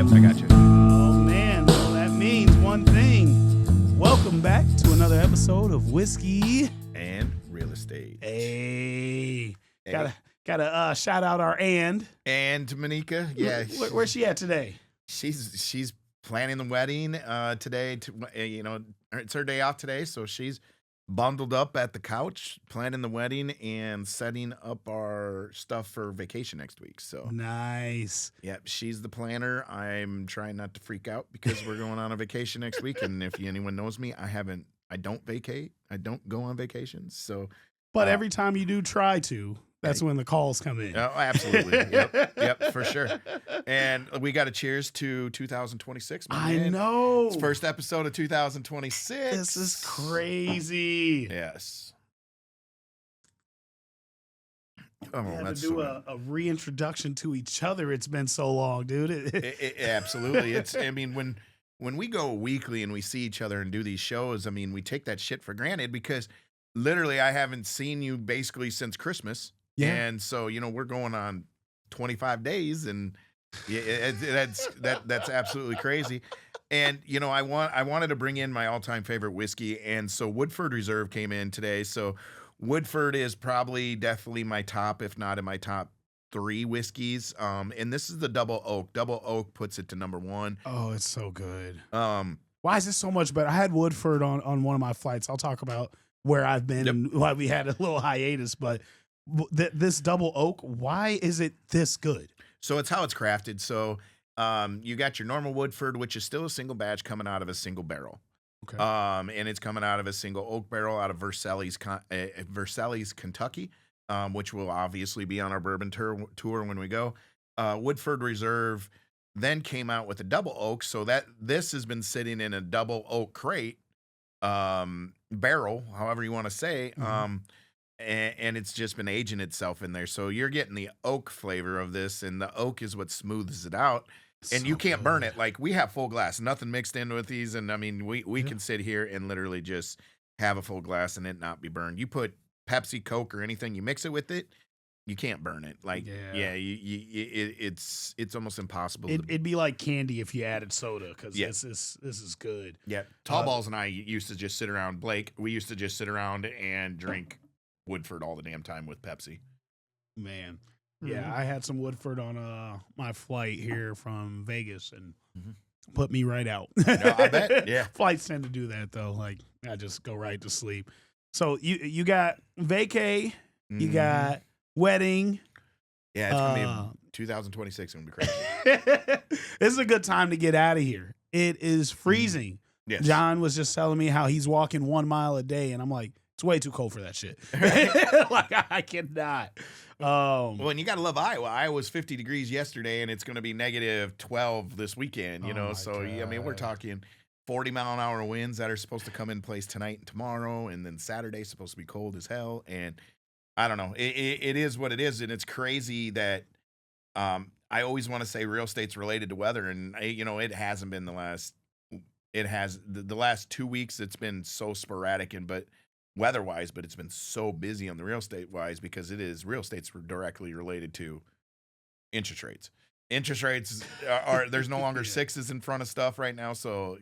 Yep, I got you. Oh, man. Well, that means one thing. Welcome back to another episode of Whiskey And real estate. Hey. Hey. Gotta shout out our and. And Monica, yeah, Where's she at today? she's planning the wedding today. It's her day off today, so she's bundled up at the couch, planning the wedding and setting up our stuff for vacation next week. So Nice. yeah, she's the planner. I'm trying not to freak out because we're going on a vacation next week. And if anyone knows me, I don't vacate. I don't go on vacations. So, But every time you do try to, that's when the calls come in. oh, absolutely. Yep, for sure. And we got a cheers to 2026. I know. It's first episode of 2026. This is crazy. Yes. Oh, We had that's to do so a reintroduction to each other. It's been so long, dude. absolutely. When we go weekly and we see each other and do these shows, we take that shit for granted because literally I haven't seen you basically since Christmas. Yeah. And so, we're going on 25 days and that's absolutely crazy. And, I wanted to bring in my all-time favorite whiskey. And so Woodford Reserve came in today. So Woodford is definitely my top, if not in my top 3 whiskeys. And this is the Double Oak. Double Oak puts it to number 1. Oh, it's so good. Um, Why is this so much better? I had Woodford on one of my flights. I'll talk about where I've been and why we had a little hiatus. But this Double Oak, why is it this good? So it's how it's crafted. So you got your normal Woodford, which is still a single batch coming out of a single barrel. Okay. And it's coming out of a single oak barrel out of Versailles, Kentucky, which will obviously be on our bourbon tour when we go. Woodford Reserve then came out with a double oak. So that this has been sitting in a double oak crate, barrel, however you want to say. Mm-hmm. And it's just been aging itself in there. So you're getting the oak flavor of this, and the oak is what smooths it out. And So you can't good. burn it. Like, we have full glass, nothing mixed in with these. And we can sit here and literally just have a full glass and it not be burned. You put Pepsi, Coke, or anything, you mix it with it, you can't burn it. Like, it's almost impossible. It'd be like candy if you added soda because Yeah. this is good. Yeah. Tall Balls and I used to just sit around, we used to just sit around and drink Woodford all the damn time with Pepsi. Man. Yeah, I had some Woodford on my flight here from Vegas and put me right out. No, I bet. Yeah. Flights tend to do that though. Like I just go right to sleep. So you got vacay, you got wedding. Yeah, it's gonna be 2026. It's gonna be crazy. This is a good time to get out of here. It is freezing. Yes. John was just telling me how he's walking 1 mile a day, and I'm like, it's way too cold for that shit. Like I cannot. Well, and you gotta love Iowa. Iowa's 50 degrees yesterday, and it's gonna be negative 12 this weekend. Oh my So we're God. talking 40-mile-an-hour winds that are supposed to come in place tonight and tomorrow, and then Saturday's supposed to be cold as hell. And I don't know. It is what it is, and it's crazy that I always want to say real estate's related to weather, and it hasn't been the last. It has the last 2 weeks. It's been so sporadic but weather-wise, but it's been so busy on the real estate-wise because real estate's directly related to interest rates. Interest rates are there's no longer sixes in front of stuff right now. So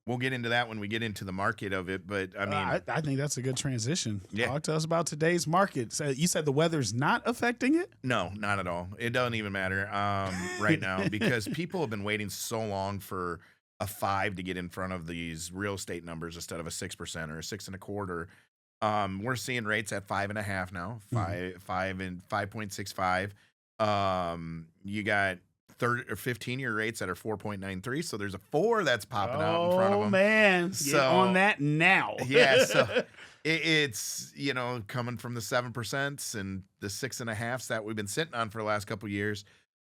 we'll get into that when we get into the market of it. But I think that's a good transition. Yeah. Talk to us about today's market. So you said the weather's not affecting it? no, not at all. It doesn't even matter right now because people have been waiting so long for a 5 to get in front of these real estate numbers instead of a 6% or a 6.25. We're seeing rates at 5.5 now, 5 and 5.65. You got 15-year rates that are 4.93. So there's a 4 that's popping out in front of them. Oh man, So- get on that now. Yeah, so it's coming from the 7% and the 6.5s that we've been sitting on for the last couple of years.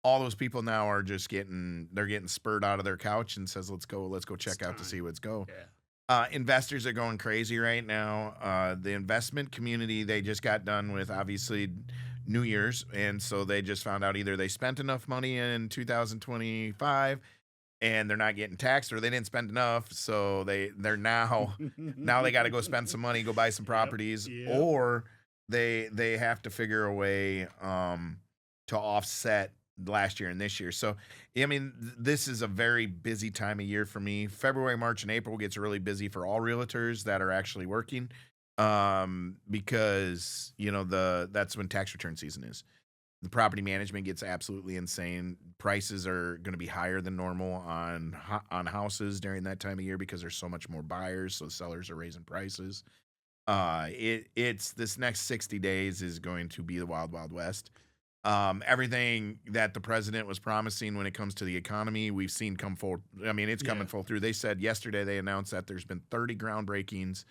All those people now are just getting spurred out of their couch and says, let's go check out to see what's go. Yeah. Investors are going crazy right now. The investment community, they just got done with obviously New Year's, and so they just found out either they spent enough money in 2025 and they're not getting taxed, or they didn't spend enough, so they're now they got to go spend some money, go buy some properties, or they have to figure a way to offset last year and this year. So, I mean, this is a very busy time of year for me. February, March, and April gets really busy for all realtors that are actually working, because that's when tax return season is. The property management gets absolutely insane. Prices are going to be higher than normal on houses during that time of year because there's so much more buyers. So sellers are raising prices. It's this next 60 days is going to be the wild, wild west. Everything that the president was promising when it comes to the economy, we've seen come forward. I mean, it's coming full through. They said yesterday, they announced that there's been 30 groundbreakings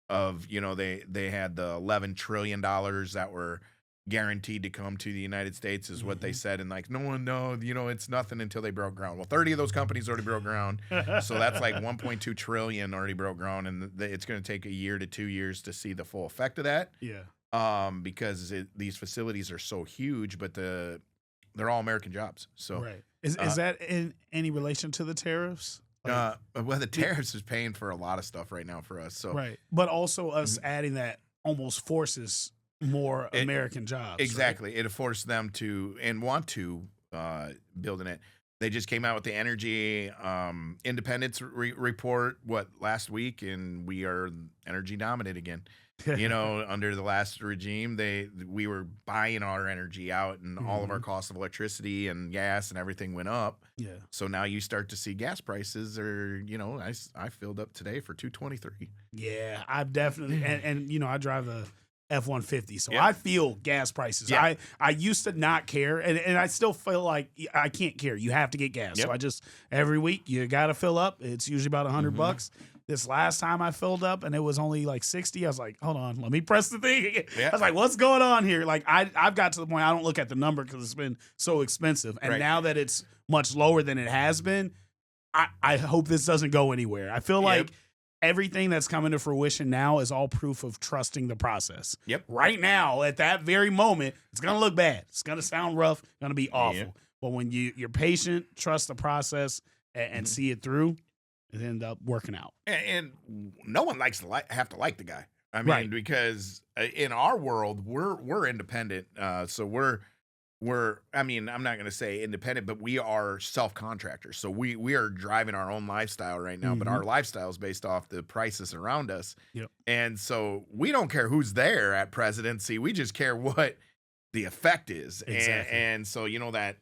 of, they had the $11 trillion that were guaranteed to come to the United States is what they said. And like, no one knows, it's nothing until they broke ground. Well, 30 of those companies already broke ground. So that's like 1.2 trillion already broke ground. And it's going to take a year to 2 years to see the full effect of that. Yeah. Because these facilities are so huge, but they're all American jobs. So right. Is that in any relation to the tariffs? Well, the tariffs is paying for a lot of stuff right now for us. So right. But also us adding that almost forces more American jobs. Exactly. Right? It forced them to and want to build in it. They just came out with the energy independence report last week, and we are energy dominant again. Under the last regime, we were buying our energy out, and all of our costs of electricity and gas and everything went up. Yeah. So now you start to see gas prices are, I filled up today for $2.23. Yeah, I've definitely and I drive the F-150, so I feel gas prices. Yeah. I used to not care, and I still feel like I can't care. You have to get gas. So I just every week you got to fill up. It's usually about $100. This last time I filled up and it was only like 60. I was like, hold on, let me press the thing again. I was like, what's going on here? Like I've got to the point I don't look at the number because it's been so expensive, and now that it's much lower than it has been, I hope this doesn't go anywhere. I feel like everything that's coming to fruition now is all proof of trusting the process. Yep. Right now, at that very moment, it's going to look bad. It's going to sound rough, going to be awful. Yep. But when you're patient, trust the process, and see it through, it ends up working out. And no one likes to have to like the guy. I mean, because in our world, we're independent. So I'm not going to say independent, but we are self-contractors. So we are driving our own lifestyle right now, but our lifestyle is based off the prices around us. Yep. And so we don't care who's there at presidency. We just care what the effect is. Exactly. And so, that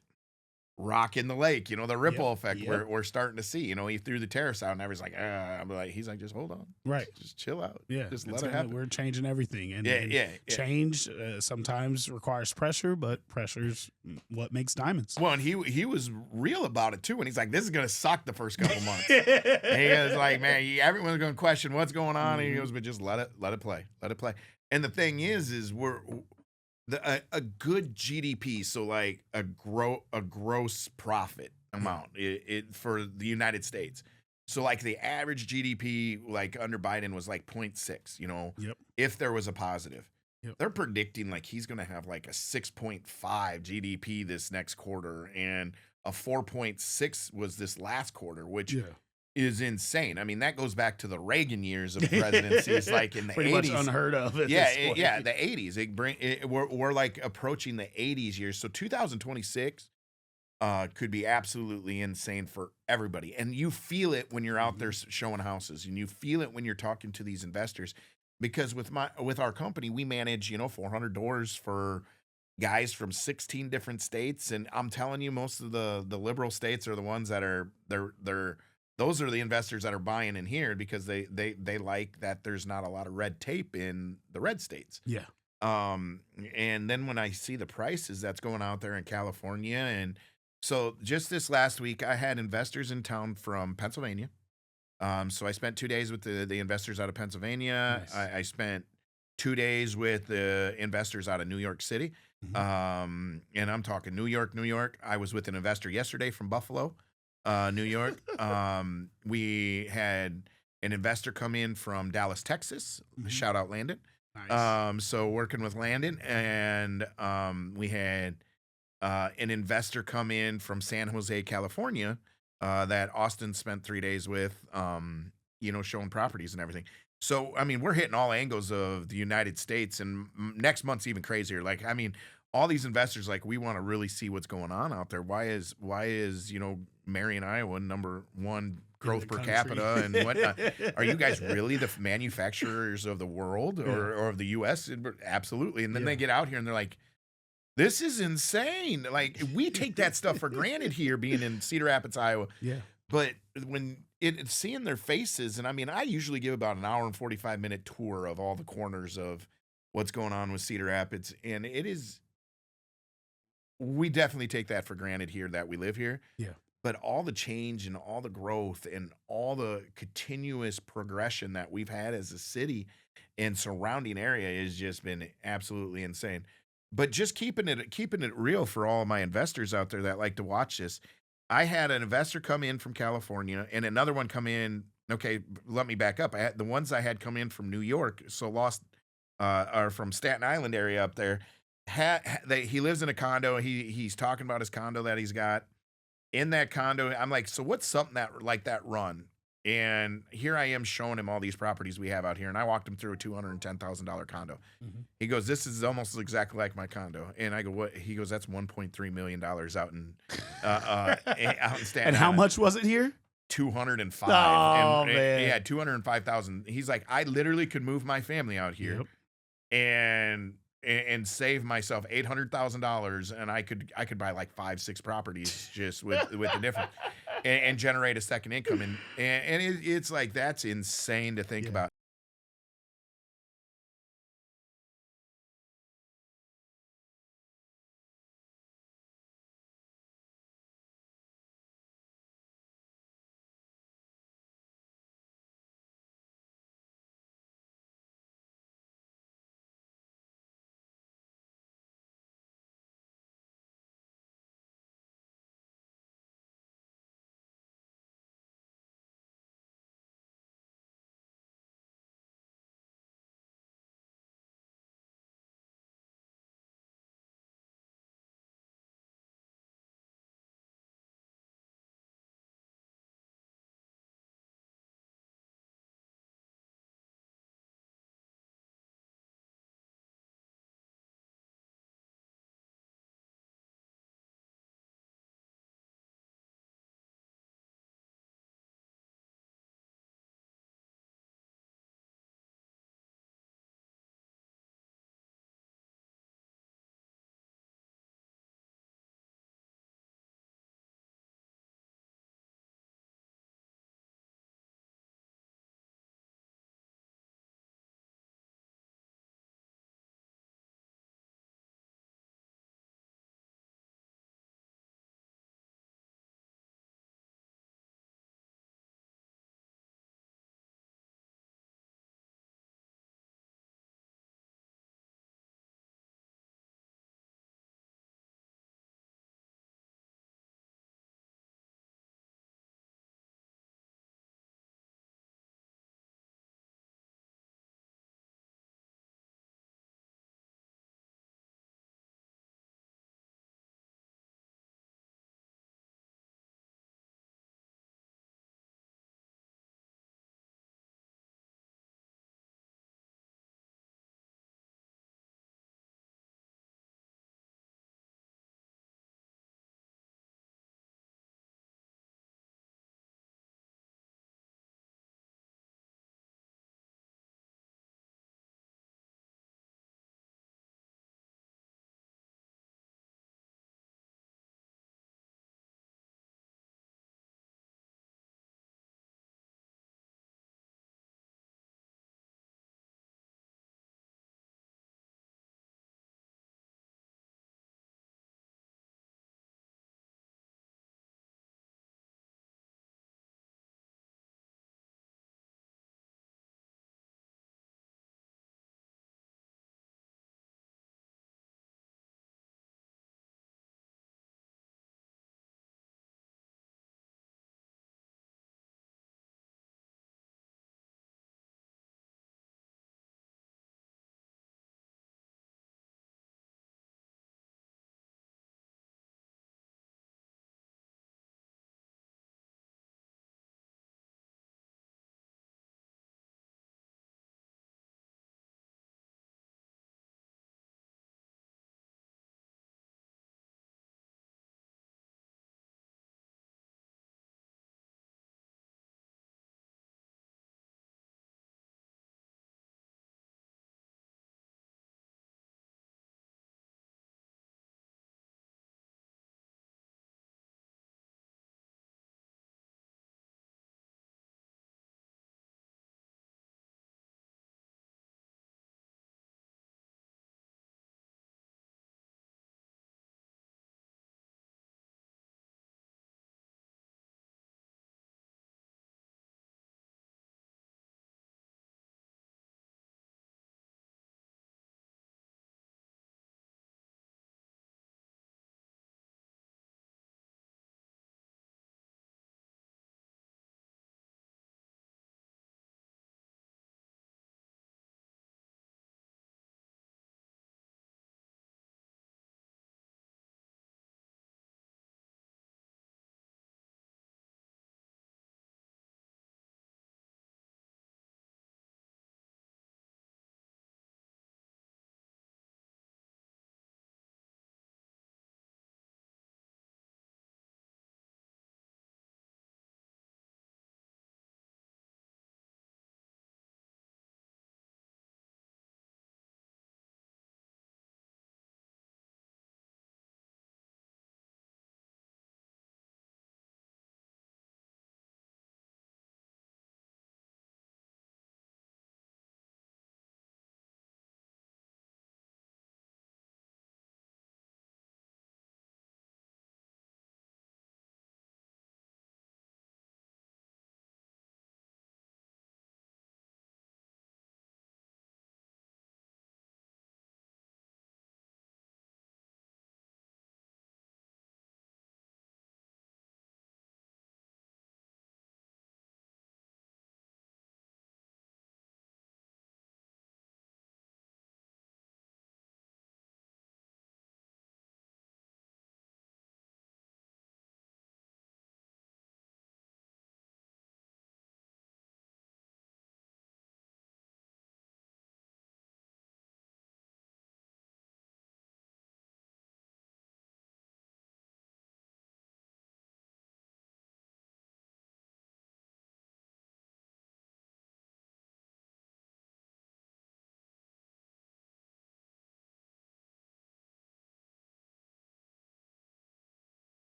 rock in the lake, the ripple effect we're starting to see. He threw the tariffs out and everyone's like, he's like, just hold on. Right. Just chill out. Yeah. Just let it happen. We're changing everything. And change sometimes requires pressure, but pressure's what makes diamonds. Well, and he was real about it too. And he's like, this is going to suck the first couple months. And he was like, man, everyone's going to question what's going on. And he goes, but just let it play. Let it play. And the thing is a good GDP, so like a gross profit amount for the United States. So like the average GDP like under Biden was like 0.6, if there was a positive. They're predicting like he's going to have like a 6.5 GDP this next quarter, and a 4.6 was this last quarter, which is insane. I mean, that goes back to the Reagan years of presidencies, like in the pretty 80s. much unheard of. The 80s. We're like approaching the 80s years. So 2026 could be absolutely insane for everybody, and you feel it when you're out there showing houses, and you feel it when you're talking to these investors. Because with our company, we manage 400 doors for guys from 16 different states, and I'm telling you, most of the liberal states are the ones that are those are the investors that are buying in here because they like that there's not a lot of red tape in the red states. Yeah. And then when I see the prices that's going out there in California, and so just this last week, I had investors in town from Pennsylvania. So I spent 2 days with the investors out of Pennsylvania. Nice. I spent 2 days with the investors out of New York City. And I'm talking New York. I was with an investor yesterday from Buffalo, New York. We had an investor come in from Dallas, Texas. Shout out Landon. Nice. So working with Landon, and we had an investor come in from San Jose, California, that Austin spent 3 days with, showing properties and everything. So, I mean, we're hitting all angles of the United States, and next month's even crazier. Like, I mean, all these investors like we want to really see what's going on out there. Why is Marion, Iowa, #1 growth per capita and whatnot? Are you guys really the manufacturers of the world or of the U.S.? Absolutely. And then they get out here and they're like, this is insane. Like we take that stuff for granted here, being in Cedar Rapids, Iowa. Yeah. But when it's seeing their faces, and I mean, I usually give about an hour and 45-minute tour of all the corners of what's going on with Cedar Rapids, and we definitely take that for granted here that we live here. Yeah. But all the change and all the growth and all the continuous progression that we've had as a city and surrounding area has just been absolutely insane. But just keeping it real for all of my investors out there that like to watch this. I had an investor come in from California and another one come in. Okay, let me back up. The ones I had come in from New York, are from Staten Island area up there. He lives in a condo. He's talking about his condo that he's got. In that condo, I'm like, so what's something that like that run? And here I am showing him all these properties we have out here. And I walked him through a $210,000 condo. Mm-hmm. He goes, this is almost exactly like my condo. And I go, what? He goes, that's $1.3 million out in Staten And how much was it here? 205. Oh, man. Yeah, 205,000. He's like, I literally could move my family out here and save myself $800,000, and I could buy like 5-6 properties just with the difference, and generate a second income, and it's like that's insane to think about.